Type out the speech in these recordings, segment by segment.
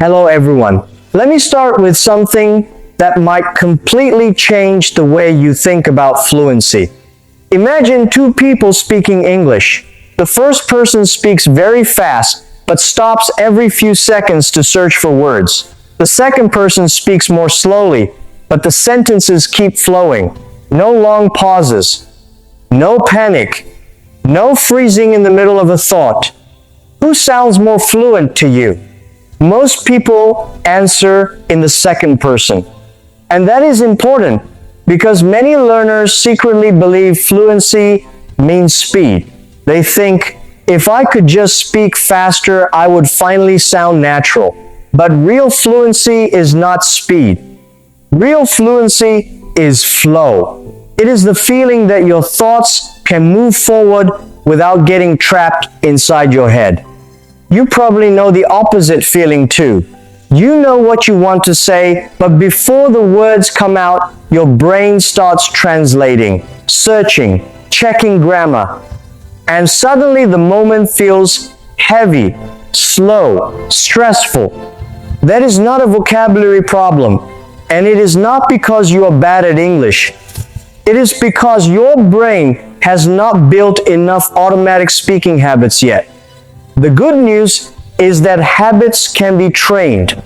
Hello everyone. Let me start with something that might completely change the way you think about fluency. Imagine two people speaking English. The first person speaks very fast, but stops every few seconds to search for words. The second person speaks more slowly, but the sentences keep flowing. No long pauses. No panic. No freezing in the middle of a thought. Who sounds more fluent to you? Most people answer in the second person. And that is important because many learners secretly believe fluency means speed. They think, if I could just speak faster, I would finally sound natural. But real fluency is not speed. Real fluency is flow. It is the feeling that your thoughts can move forward without getting trapped inside your head. You probably know the opposite feeling too. You know what you want to say, but before the words come out, your brain starts translating, searching, checking grammar. And suddenly the moment feels heavy, slow, stressful. That is not a vocabulary problem, and it is not because you are bad at English. It is because your brain has not built enough automatic speaking habits yet. The good news is that habits can be trained.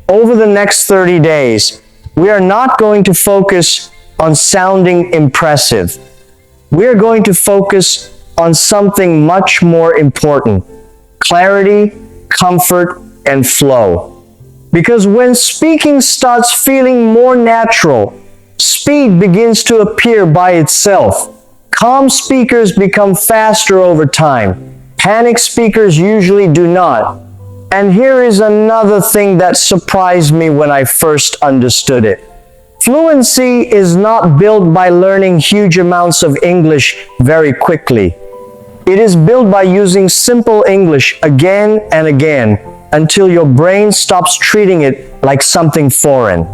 Over the next 30 days, we are not going to focus on sounding impressive. We are going to focus on something much more important: clarity, comfort, and flow. Because when speaking starts feeling more natural, speed begins to appear by itself. Calm speakers become faster over time. Panic speakers usually do not. And here is another thing that surprised me when I first understood it. Fluency is not built by learning huge amounts of English very quickly. It is built by using simple English again and again until your brain stops treating it like something foreign.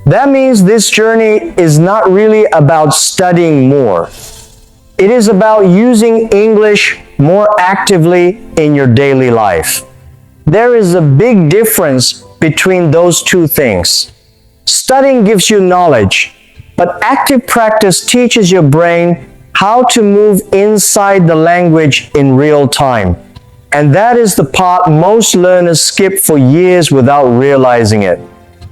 That means this journey is not really about studying more. It is about using English more actively in your daily life. There is a big difference between those two things. Studying gives you knowledge, but active practice teaches your brain how to move inside the language in real time. And that is the part most learners skip for years without realizing it.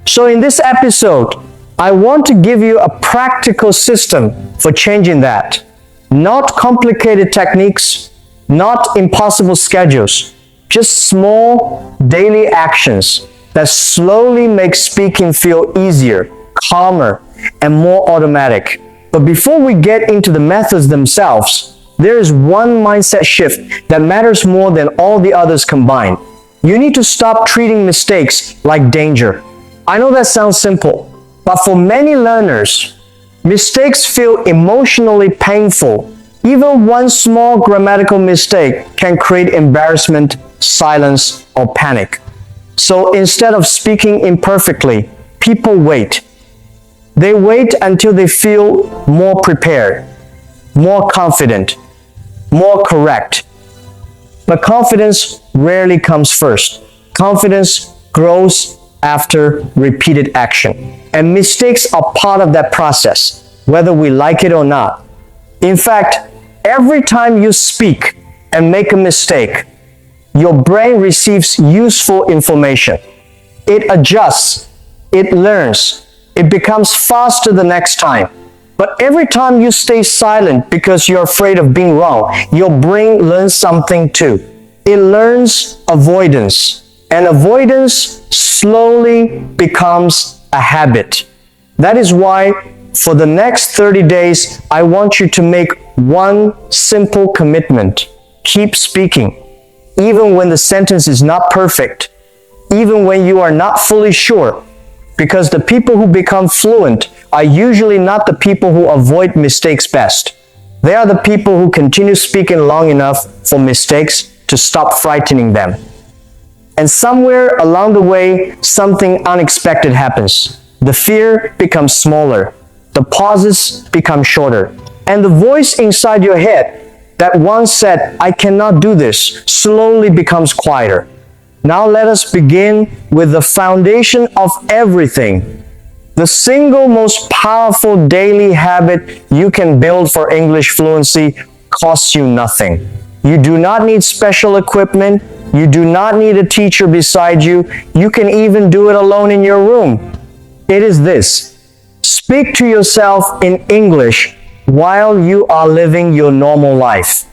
So in this episode, I want to give you a practical system for changing that. Not complicated techniques, not impossible schedules, just small daily actions that slowly make speaking feel easier, calmer, and more automatic. But before we get into the methods themselves, there is one mindset shift that matters more than all the others combined. You need to stop treating mistakes like danger. I know that sounds simple, but for many learners, mistakes feel emotionally painful. Even one small grammatical mistake can create embarrassment, silence, or panic. So instead of speaking imperfectly, people wait. They wait until they feel more prepared, more confident, more correct. But confidence rarely comes first. Confidence grows after repeated action. And mistakes are part of that process, whether we like it or not. In fact, every time you speak and make a mistake, your brain receives useful information. It adjusts, it learns, it becomes faster the next time. But every time you stay silent because you're afraid of being wrong, your brain learns something too. It learns avoidance, and avoidance slowly becomes a habit. That is why for the next 30 days, I want you to make one simple commitment. Keep speaking, even when the sentence is not perfect, even when you are not fully sure, because the people who become fluent are usually not the people who avoid mistakes best. They are the people who continue speaking long enough for mistakes to stop frightening them. And somewhere along the way, something unexpected happens. The fear becomes smaller. The pauses become shorter. And the voice inside your head that once said, "I cannot do this," slowly becomes quieter. Now let us begin with the foundation of everything. The single most powerful daily habit you can build for English fluency costs you nothing. You do not need special equipment. You do not need a teacher beside you. You can even do it alone in your room. It is this: speak to yourself in English while you are living your normal life.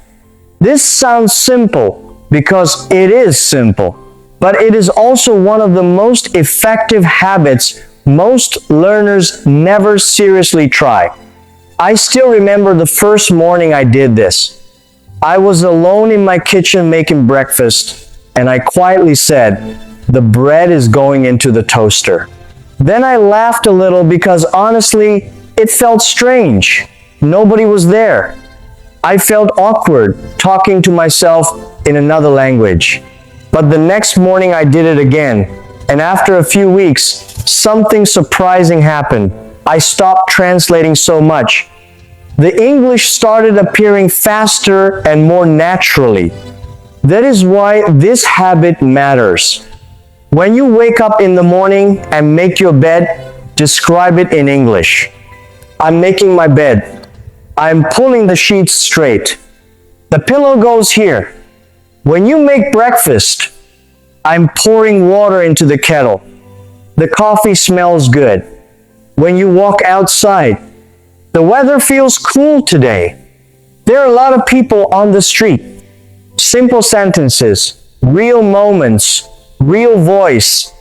This sounds simple because it is simple, but it is also one of the most effective habits most learners never seriously try. I still remember the first morning I did this. I was alone in my kitchen making breakfast, and I quietly said, "The bread is going into the toaster." Then I laughed a little because honestly, it felt strange. Nobody was there. I felt awkward talking to myself in another language. But the next morning I did it again, and after a few weeks, something surprising happened. I stopped translating so much. The English started appearing faster and more naturally. That is why this habit matters. When you wake up in the morning and make your bed, describe it in English. I'm making my bed. I'm pulling the sheets straight. The pillow goes here. When you make breakfast, I'm pouring water into the kettle. The coffee smells good. When you walk outside, the weather feels cool today. There are a lot of people on the street. Simple sentences, real moments, real voice,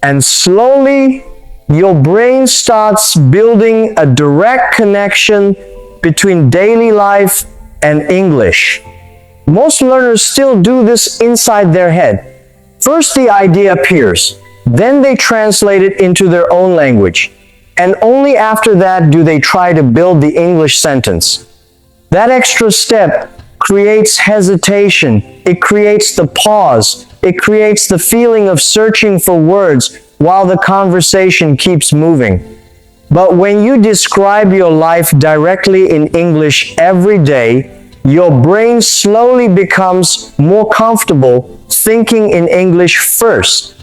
and slowly your brain starts building a direct connection between daily life and English. Most learners still do this inside their head. First the idea appears, then they translate it into their own language, and only after that do they try to build the English sentence. That extra step creates hesitation, it creates the pause, it creates the feeling of searching for words while the conversation keeps moving. But when you describe your life directly in English every day, your brain slowly becomes more comfortable thinking in English first.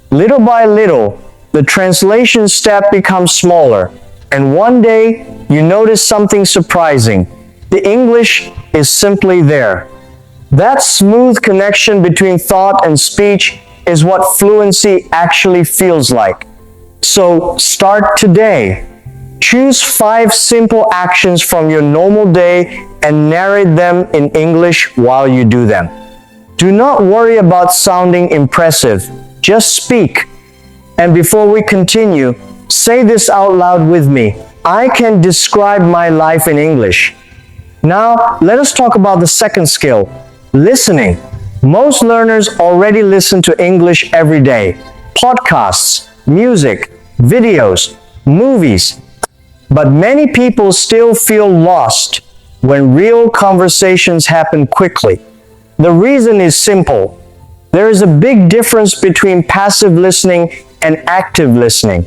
Little by little, the translation step becomes smaller, and one day you notice something surprising. The English is simply there. That smooth connection between thought and speech is what fluency actually feels like. So start today. Choose 5 simple actions from your normal day and narrate them in English while you do them. Do not worry about sounding impressive. Just speak. And before we continue, say this out loud with me. I can describe my life in English. Now, let us talk about the second skill, listening. Most learners already listen to English every day. Podcasts, music, videos, movies. But many people still feel lost when real conversations happen quickly. The reason is simple. There is a big difference between passive listening and active listening.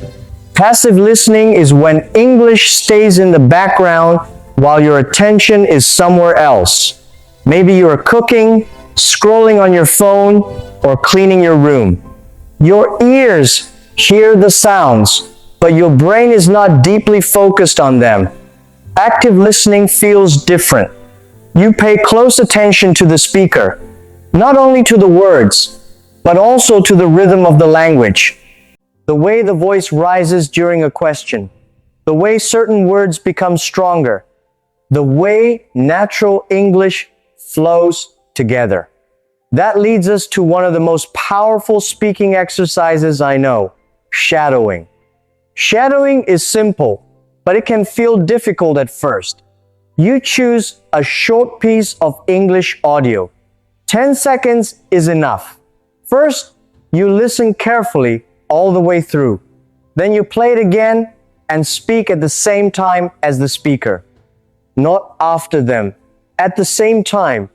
Passive listening is when English stays in the background while your attention is somewhere else. Maybe you are cooking, scrolling on your phone, or cleaning your room. Your ears hear the sounds, but your brain is not deeply focused on them. Active listening feels different. You pay close attention to the speaker, not only to the words, but also to the rhythm of the language. The way the voice rises during a question, the way certain words become stronger, the way natural English flows together. That leads us to one of the most powerful speaking exercises I know, shadowing. Shadowing is simple, but it can feel difficult at first. You choose a short piece of English audio. 10 seconds is enough. First, you listen carefully all the way through. Then you play it again and speak at the same time as the speaker. Not after them, at the same time.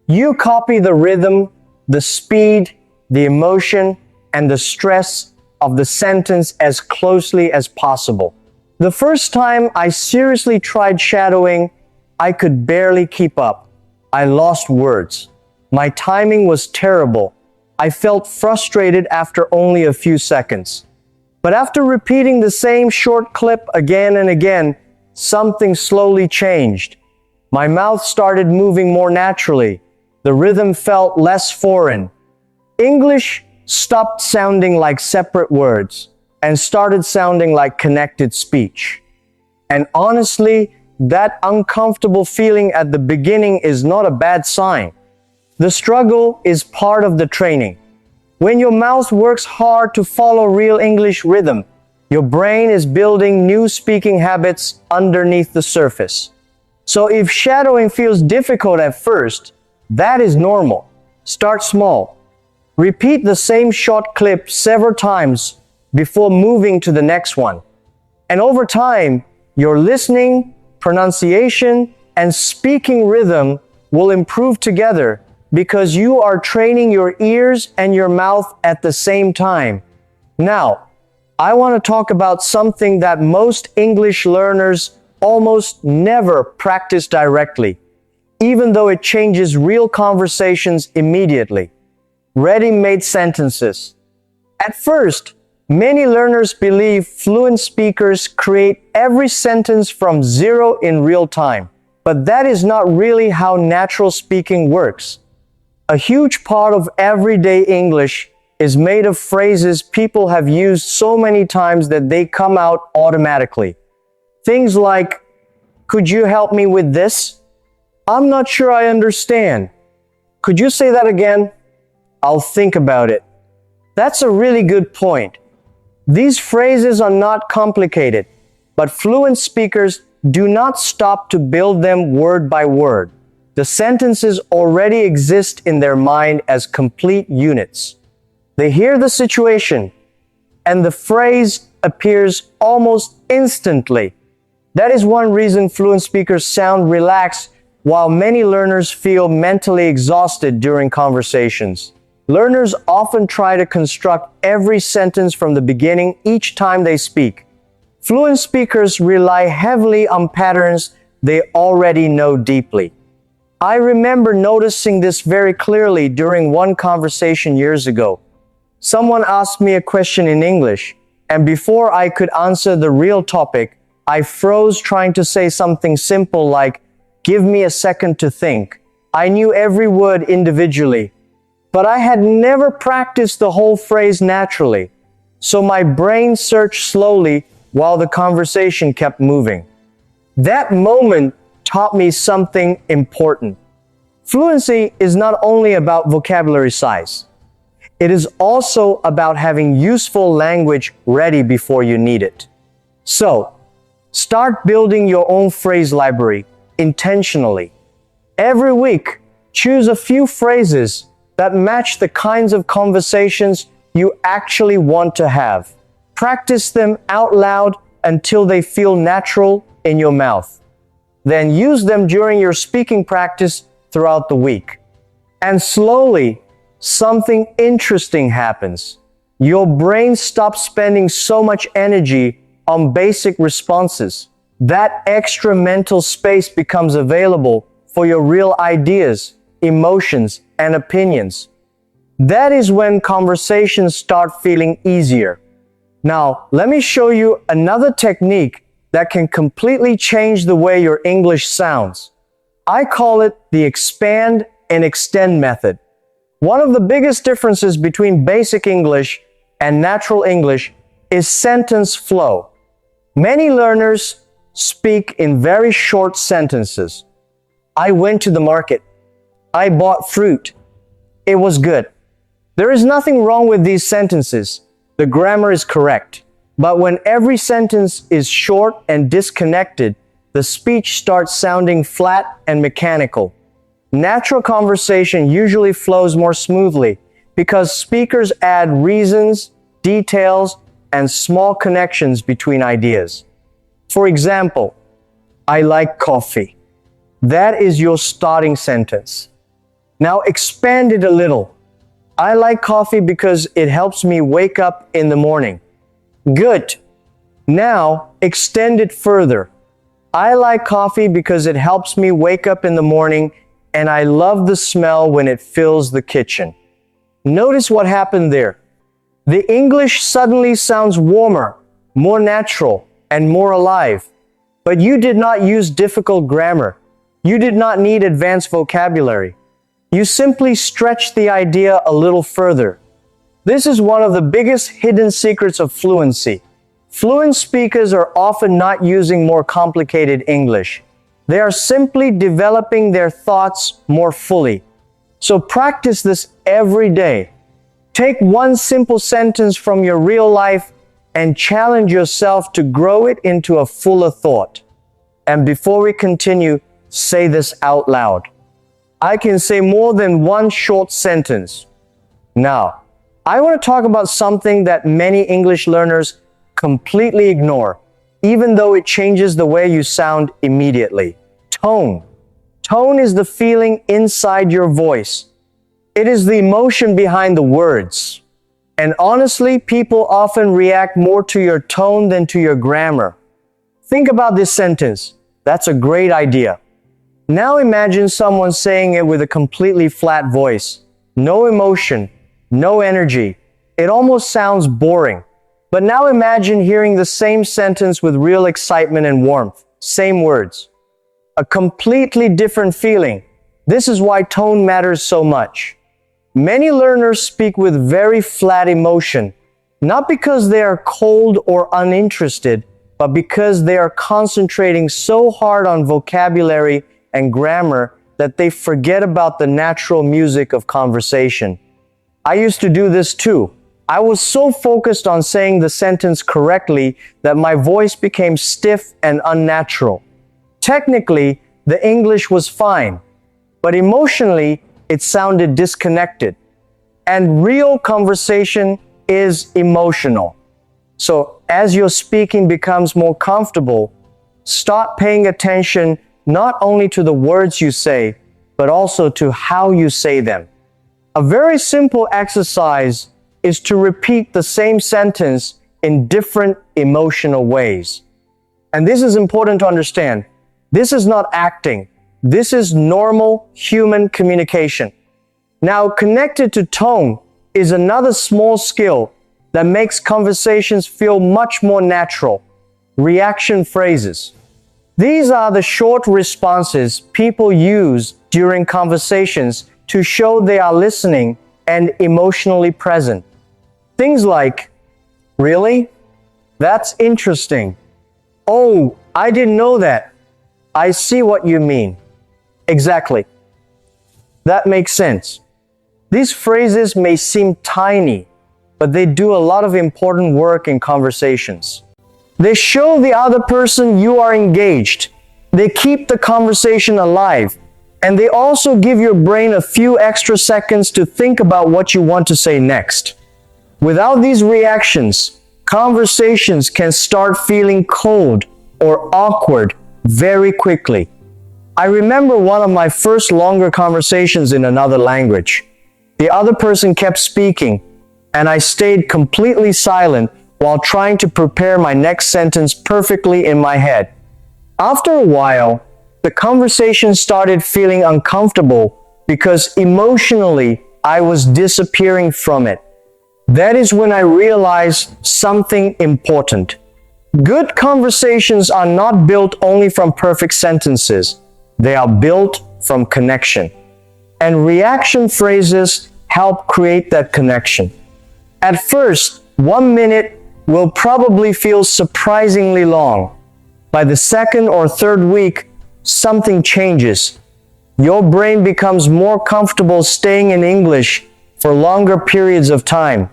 You copy the rhythm, the speed, the emotion, and the stress of the sentence as closely as possible. The first time I seriously tried shadowing, I could barely keep up. I lost words. My timing was terrible. I felt frustrated after only a few seconds. But after repeating the same short clip again and again, something slowly changed. My mouth started moving more naturally. The rhythm felt less foreign. English stopped sounding like separate words and started sounding like connected speech. And honestly, that uncomfortable feeling at the beginning is not a bad sign. The struggle is part of the training. When your mouth works hard to follow real English rhythm, your brain is building new speaking habits underneath the surface. So if shadowing feels difficult at first, that is normal. Start small. Repeat the same short clip several times before moving to the next one. And over time, your listening, pronunciation, and speaking rhythm will improve together because you are training your ears and your mouth at the same time. Now, I want to talk about something that most English learners almost never practice directly, even though it changes real conversations immediately. Ready-made sentences. At first, many learners believe fluent speakers create every sentence from zero in real time, but that is not really how natural speaking works. A huge part of everyday English is made of phrases people have used so many times that they come out automatically. Things like, "Could you help me with this?" "I'm not sure I understand." "Could you say that again?" "I'll think about it." That's a really good point. These phrases are not complicated, but fluent speakers do not stop to build them word by word. The sentences already exist in their mind as complete units. They hear the situation, and the phrase appears almost instantly. That is one reason fluent speakers sound relaxed while many learners feel mentally exhausted during conversations. Learners often try to construct every sentence from the beginning each time they speak. Fluent speakers rely heavily on patterns they already know deeply. I remember noticing this very clearly during one conversation years ago. Someone asked me a question in English, and before I could answer the real topic, I froze trying to say something simple like, "Give me a second to think." I knew every word individually, but I had never practiced the whole phrase naturally, so my brain searched slowly while the conversation kept moving. That moment taught me something important. Fluency is not only about vocabulary size. It is also about having useful language ready before you need it. So, start building your own phrase library intentionally. Every week, choose a few phrases that match the kinds of conversations you actually want to have. Practice them out loud until they feel natural in your mouth. Then use them during your speaking practice throughout the week. And slowly, something interesting happens. Your brain stops spending so much energy on basic responses. That extra mental space becomes available for your real ideas, emotions, and opinions. That is when conversations start feeling easier. Now, let me show you another technique that can completely change the way your English sounds. I call it the expand and extend method. One of the biggest differences between basic English and natural English is sentence flow. Many learners speak in very short sentences. I went to the market. I bought fruit. It was good. There is nothing wrong with these sentences. The grammar is correct. But when every sentence is short and disconnected, the speech starts sounding flat and mechanical. Natural conversation usually flows more smoothly because speakers add reasons, details, and small connections between ideas. For example, I like coffee. That is your starting sentence. Now expand it a little. I like coffee because it helps me wake up in the morning. Good. Now extend it further. I like coffee because it helps me wake up in the morning and I love the smell when it fills the kitchen. Notice what happened there. The English suddenly sounds warmer, more natural, and more alive. But you did not use difficult grammar. You did not need advanced vocabulary. You simply stretched the idea a little further. This is one of the biggest hidden secrets of fluency. Fluent speakers are often not using more complicated English. They are simply developing their thoughts more fully. So practice this every day. Take one simple sentence from your real life and challenge yourself to grow it into a fuller thought. And before we continue, say this out loud. I can say more than one short sentence. Now, I want to talk about something that many English learners completely ignore, even though it changes the way you sound immediately. Tone. Tone is the feeling inside your voice. It is the emotion behind the words. And honestly, people often react more to your tone than to your grammar. Think about this sentence. That's a great idea. Now imagine someone saying it with a completely flat voice. No emotion, no energy. It almost sounds boring. But now imagine hearing the same sentence with real excitement and warmth. Same words. A completely different feeling. This is why tone matters so much. Many learners speak with very flat emotion, not because they are cold or uninterested, but because they are concentrating so hard on vocabulary and grammar that they forget about the natural music of conversation. I used to do this too. I was so focused on saying the sentence correctly that my voice became stiff and unnatural. Technically, the English was fine, but emotionally, it sounded disconnected. And real conversation is emotional. So as your speaking becomes more comfortable, start paying attention not only to the words you say, but also to how you say them. A very simple exercise is to repeat the same sentence in different emotional ways. And this is important to understand. This is not acting. This is normal human communication. Now, connected to tone is another small skill that makes conversations feel much more natural. Reaction phrases. These are the short responses people use during conversations to show they are listening and emotionally present. Things like, "Really? That's interesting. Oh, I didn't know that. I see what you mean. Exactly. That makes sense." These phrases may seem tiny, but they do a lot of important work in conversations. They show the other person you are engaged. They keep the conversation alive, and they also give your brain a few extra seconds to think about what you want to say next. Without these reactions, conversations can start feeling cold or awkward very quickly. I remember one of my first longer conversations in another language. The other person kept speaking, and I stayed completely silent while trying to prepare my next sentence perfectly in my head. After a while, the conversation started feeling uncomfortable because emotionally I was disappearing from it. That is when I realized something important. Good conversations are not built only from perfect sentences. They are built from connection. And reaction phrases help create that connection. At first, 1 minute will probably feel surprisingly long. By the second or third week, something changes. Your brain becomes more comfortable staying in English for longer periods of time.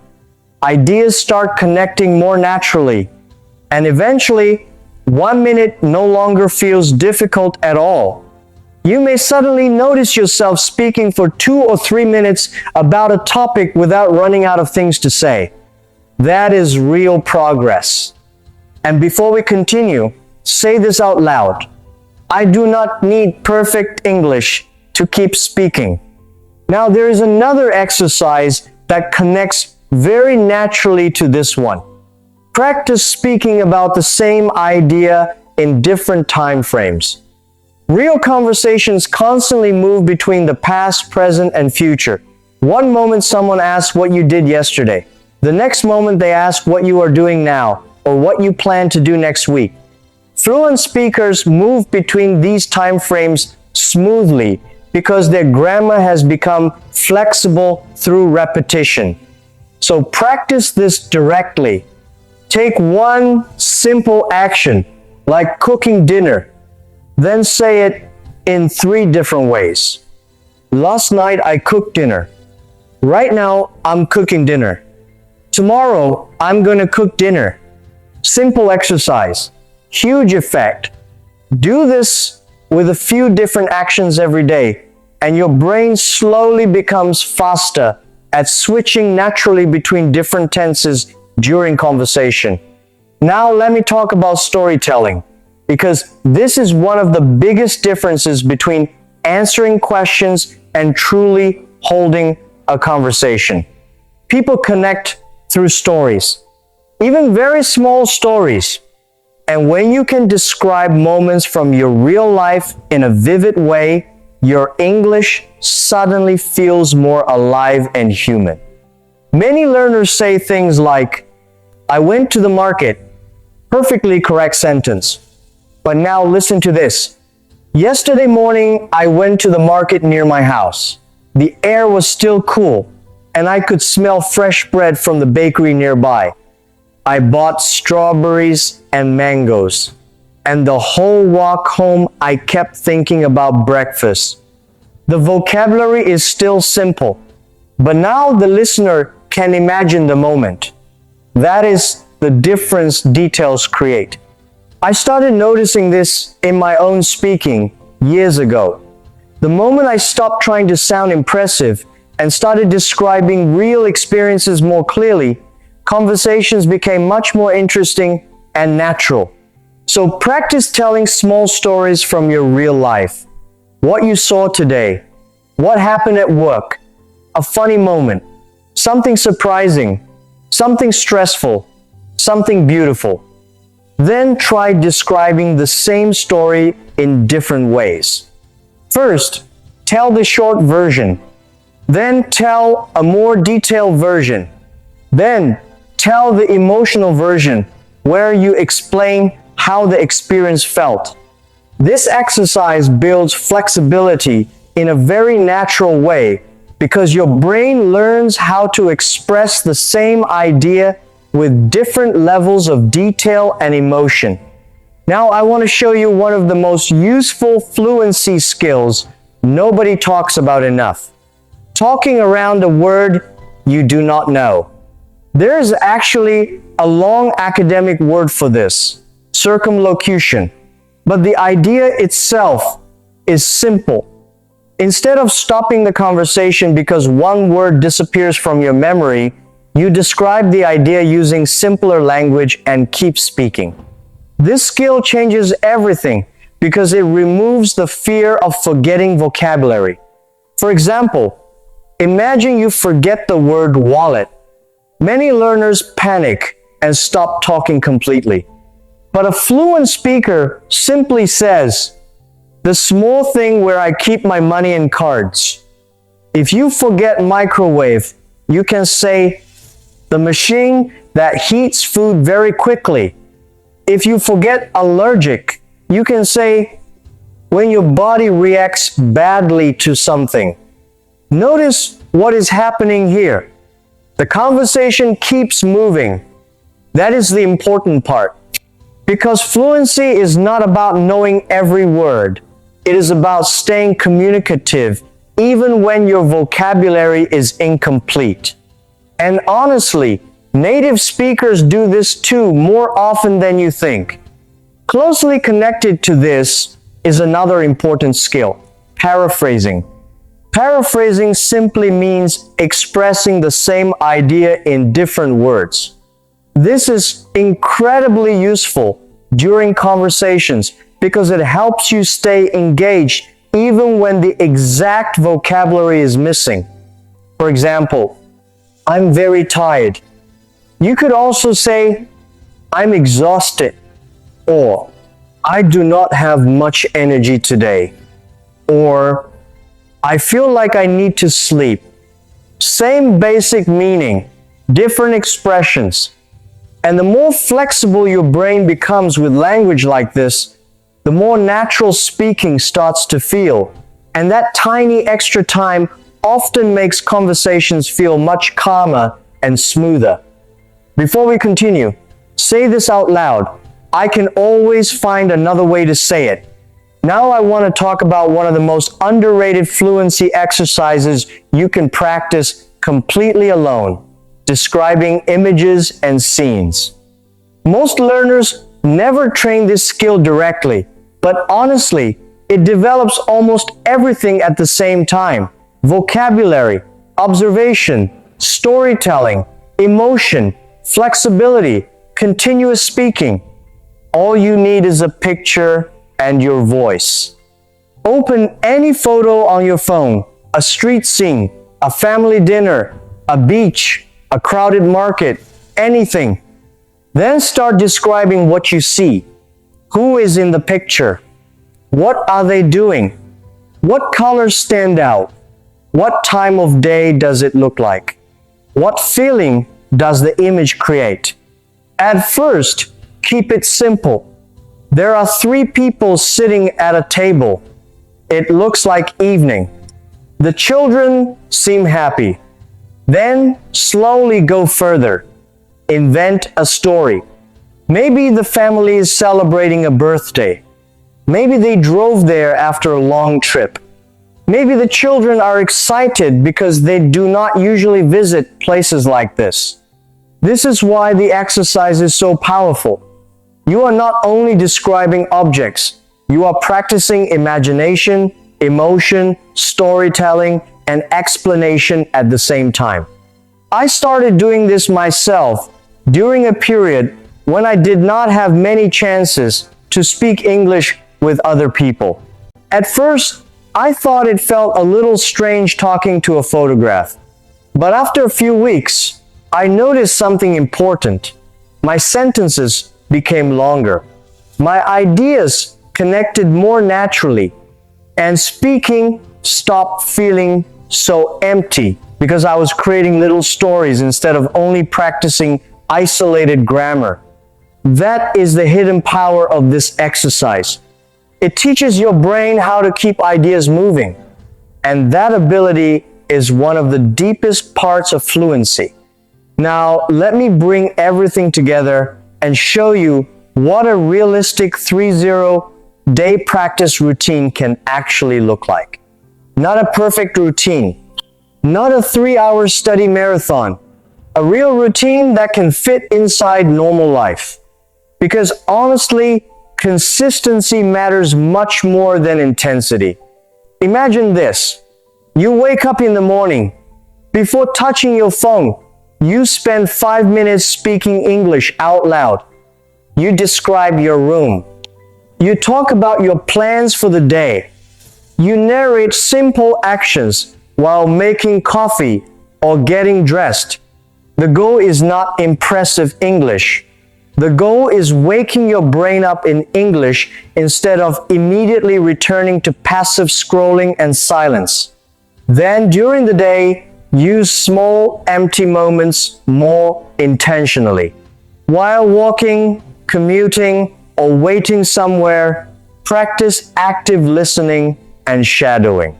Ideas start connecting more naturally, and eventually, 1 minute no longer feels difficult at all. You may suddenly notice yourself speaking for 2 or 3 minutes about a topic without running out of things to say. That is real progress. And before we continue, say this out loud. I do not need perfect English to keep speaking. Now, there is another exercise that connects very naturally to this one. Practice speaking about the same idea in different time frames. Real conversations constantly move between the past, present, and future. One moment someone asks what you did yesterday. The next moment they ask what you are doing now or what you plan to do next week. Fluent speakers move between these time frames smoothly because their grammar has become flexible through repetition. So practice this directly. Take one simple action, like cooking dinner, then say it in 3 different ways. Last night I cooked dinner. Right now I'm cooking dinner. Tomorrow I'm gonna cook dinner. Simple exercise, huge effect. Do this with a few different actions every day, and your brain slowly becomes faster at switching naturally between different tenses during conversation. Now let me talk about storytelling, because this is one of the biggest differences between answering questions and truly holding a conversation. People connect through stories, even very small stories. And when you can describe moments from your real life in a vivid way, your English suddenly feels more alive and human. Many learners say things like, I went to the market. Perfectly correct sentence. But now listen to this. Yesterday morning, I went to the market near my house. The air was still cool, and I could smell fresh bread from the bakery nearby. I bought strawberries and mangoes, and the whole walk home I kept thinking about breakfast. The vocabulary is still simple, but now the listener can imagine the moment. That is the difference details create. I started noticing this in my own speaking years ago. The moment I stopped trying to sound impressive and started describing real experiences more clearly, conversations became much more interesting and natural. So practice telling small stories from your real life. What you saw today, what happened at work, a funny moment, something surprising, something stressful, something beautiful. Then try describing the same story in different ways. First, tell the short version. Then tell a more detailed version. Then tell the emotional version where you explain how the experience felt. This exercise builds flexibility in a very natural way because your brain learns how to express the same idea with different levels of detail and emotion. Now I want to show you one of the most useful fluency skills nobody talks about enough. Talking around a word you do not know. There is actually a long academic word for this, circumlocution, but the idea itself is simple. Instead of stopping the conversation because one word disappears from your memory, you describe the idea using simpler language and keep speaking. This skill changes everything because it removes the fear of forgetting vocabulary. For example, imagine you forget the word wallet. Many learners panic and stop talking completely. But a fluent speaker simply says, the small thing where I keep my money and cards. If you forget microwave, you can say, the machine that heats food very quickly. If you forget allergic, you can say, when your body reacts badly to something. Notice what is happening here. The conversation keeps moving. That is the important part. Because fluency is not about knowing every word. It is about staying communicative even when your vocabulary is incomplete. And honestly, native speakers do this too more often than you think. Closely connected to this is another important skill, paraphrasing. Paraphrasing simply means expressing the same idea in different words. This is incredibly useful during conversations because it helps you stay engaged even when the exact vocabulary is missing. For example, I'm very tired. You could also say, I'm exhausted, or I do not have much energy today, or I feel like I need to sleep. Same basic meaning, different expressions. And the more flexible your brain becomes with language like this, the more natural speaking starts to feel. And that tiny extra time often makes conversations feel much calmer and smoother. Before we continue, say this out loud. I can always find another way to say it. Now I want to talk about one of the most underrated fluency exercises you can practice completely alone, describing images and scenes. Most learners never train this skill directly, but honestly, it develops almost everything at the same time. Vocabulary, observation, storytelling, emotion, flexibility, continuous speaking. All you need is a picture and your voice. Open any photo on your phone, a street scene, a family dinner, a beach, a crowded market, anything. Then start describing what you see. Who is in the picture? What are they doing? What colors stand out? What time of day does it look like? What feeling does the image create? At first, keep it simple. There are 3 people sitting at a table. It looks like evening. The children seem happy. Then slowly go further. Invent a story. Maybe the family is celebrating a birthday. Maybe they drove there after a long trip. Maybe the children are excited because they do not usually visit places like this. This is why the exercise is so powerful. You are not only describing objects, you are practicing imagination, emotion, storytelling, and explanation at the same time. I started doing this myself during a period when I did not have many chances to speak English with other people. At first, I thought it felt a little strange talking to a photograph. But after a few weeks, I noticed something important. My sentences became longer. My ideas connected more naturally. And speaking stopped feeling so empty because I was creating little stories instead of only practicing isolated grammar. That is the hidden power of this exercise. It teaches your brain how to keep ideas moving. And that ability is one of the deepest parts of fluency. Now, let me bring everything together and show you what a realistic 30-day practice routine can actually look like. Not a perfect routine, not a 3-hour study marathon, a real routine that can fit inside normal life. Because honestly, consistency matters much more than intensity. Imagine this. You wake up in the morning. Before touching your phone, you spend 5 minutes speaking English out loud. You describe your room. You talk about your plans for the day. You narrate simple actions while making coffee or getting dressed. The goal is not impressive English. The goal is waking your brain up in English instead of immediately returning to passive scrolling and silence. Then during the day, use small, empty moments more intentionally. While walking, commuting, or waiting somewhere, practice active listening and shadowing.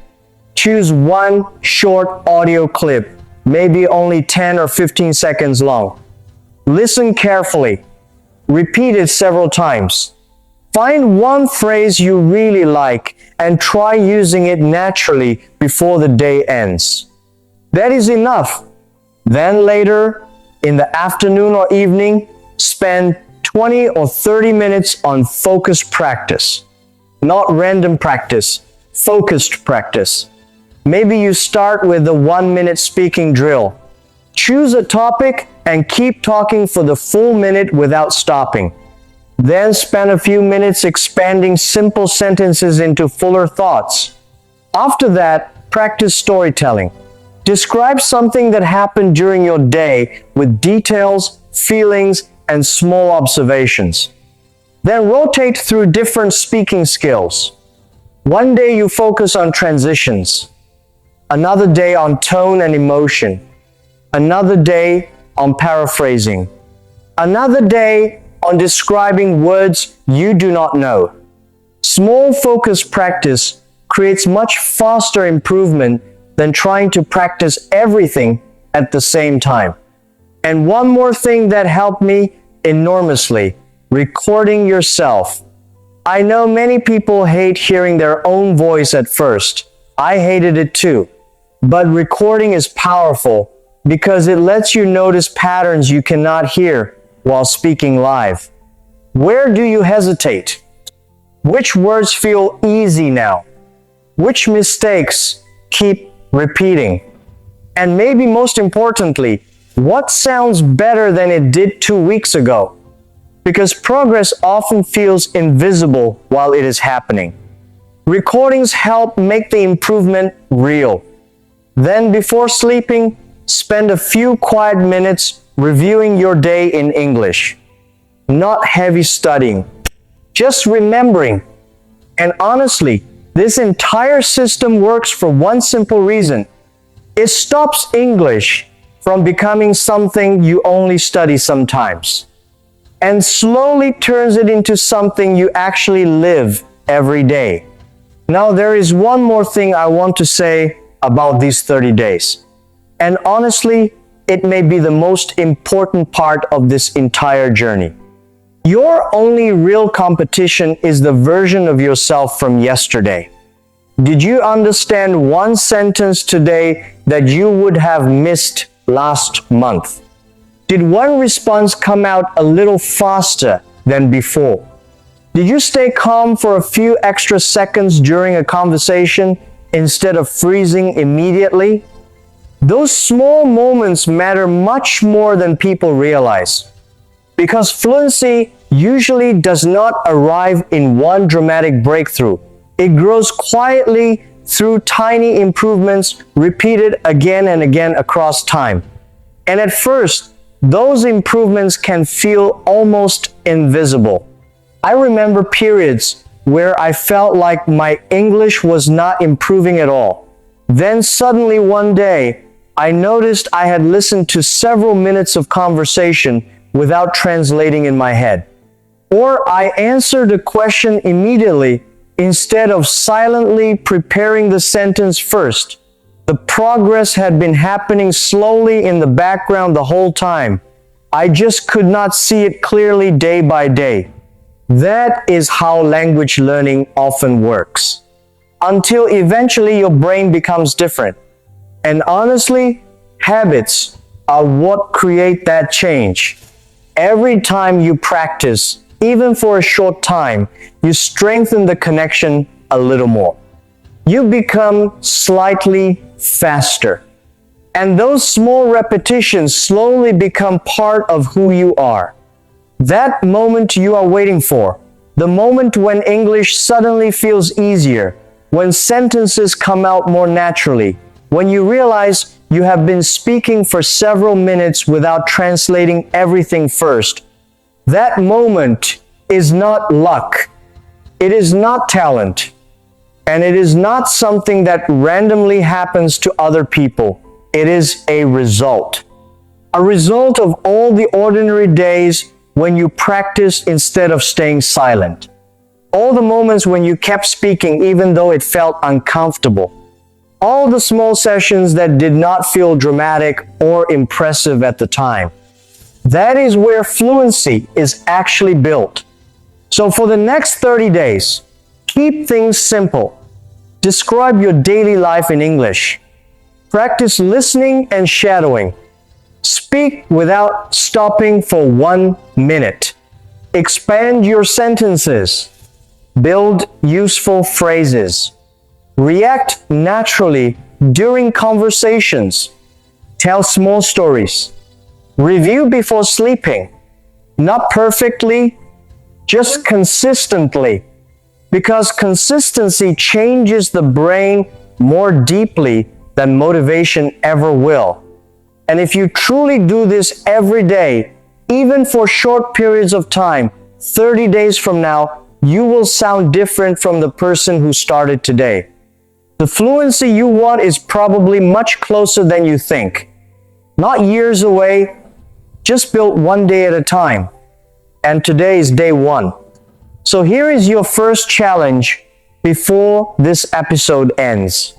Choose one short audio clip, maybe only 10 or 15 seconds long. Listen carefully. Repeat it several times. Find one phrase you really like and try using it naturally before the day ends. That is enough. Then later, in the afternoon or evening, spend 20 or 30 minutes on focused practice. Not random practice, focused practice. Maybe you start with the 1-minute speaking drill. Choose a topic and keep talking for the full minute without stopping. Then spend a few minutes expanding simple sentences into fuller thoughts. After that, practice storytelling. Describe something that happened during your day with details, feelings, and small observations. Then rotate through different speaking skills. One day you focus on transitions. another day on tone and emotion, another day on paraphrasing, another day on describing words you do not know. Small focused practice creates much faster improvement than trying to practice everything at the same time. And one more thing that helped me enormously: recording yourself. I know many people hate hearing their own voice at first. I hated it too. But recording is powerful because it lets you notice patterns you cannot hear while speaking live. Where do you hesitate? Which words feel easy now? Which mistakes keep repeating? And maybe most importantly, what sounds better than it did 2 weeks ago? Because progress often feels invisible while it is happening. Recordings help make the improvement real. Then before sleeping, spend a few quiet minutes reviewing your day in English. Not heavy studying, just remembering. And honestly, this entire system works for one simple reason. It stops English from becoming something you only study sometimes, and slowly turns it into something you actually live every day. Now, there is one more thing I want to say about these 30 days. And honestly, it may be the most important part of this entire journey. Your only real competition is the version of yourself from yesterday. Did you understand one sentence today that you would have missed last month? Did one response come out a little faster than before? Did you stay calm for a few extra seconds during a conversation instead of freezing immediately? Those small moments matter much more than people realize. Because fluency usually does not arrive in one dramatic breakthrough. It grows quietly through tiny improvements repeated again and again across time. And at first, those improvements can feel almost invisible. I remember periods where I felt like my English was not improving at all. Then suddenly one day, I noticed I had listened to several minutes of conversation without translating in my head. Or I answered a question immediately instead of silently preparing the sentence first. The progress had been happening slowly in the background the whole time. I just could not see it clearly day by day. That is how language learning often works. Until eventually your brain becomes different. And honestly, habits are what create that change. Every time you practice, even for a short time, you strengthen the connection a little more. You become slightly faster. And those small repetitions slowly become part of who you are. That moment you are waiting for, the moment when English suddenly feels easier, when sentences come out more naturally, when you realize you have been speaking for several minutes without translating everything first. That moment is not luck. It is not talent. And it is not something that randomly happens to other people. It is a result. A result of all the ordinary days when you practiced instead of staying silent. All the moments when you kept speaking even though it felt uncomfortable. All the small sessions that did not feel dramatic or impressive at the time. That is where fluency is actually built. So for the next 30 days, keep things simple. Describe your daily life in English. Practice listening and shadowing. Speak without stopping for 1 minute. Expand your sentences. Build useful phrases. React naturally during conversations. Tell small stories. Review before sleeping. Not perfectly, just consistently. Because consistency changes the brain more deeply than motivation ever will. And if you truly do this every day, even for short periods of time, 30 days from now, you will sound different from the person who started today. The fluency you want is probably much closer than you think. Not years away, just built one day at a time. And today is day one. So here is your first challenge before this episode ends.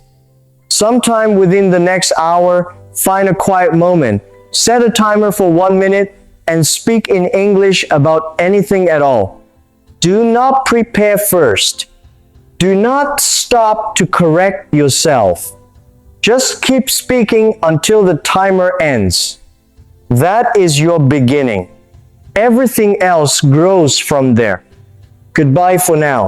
Sometime within the next hour, find a quiet moment, set a timer for 1 minute, and speak in English about anything at all. Do not prepare first. Do not stop to correct yourself. Just keep speaking until the timer ends. That is your beginning. Everything else grows from there. Goodbye for now.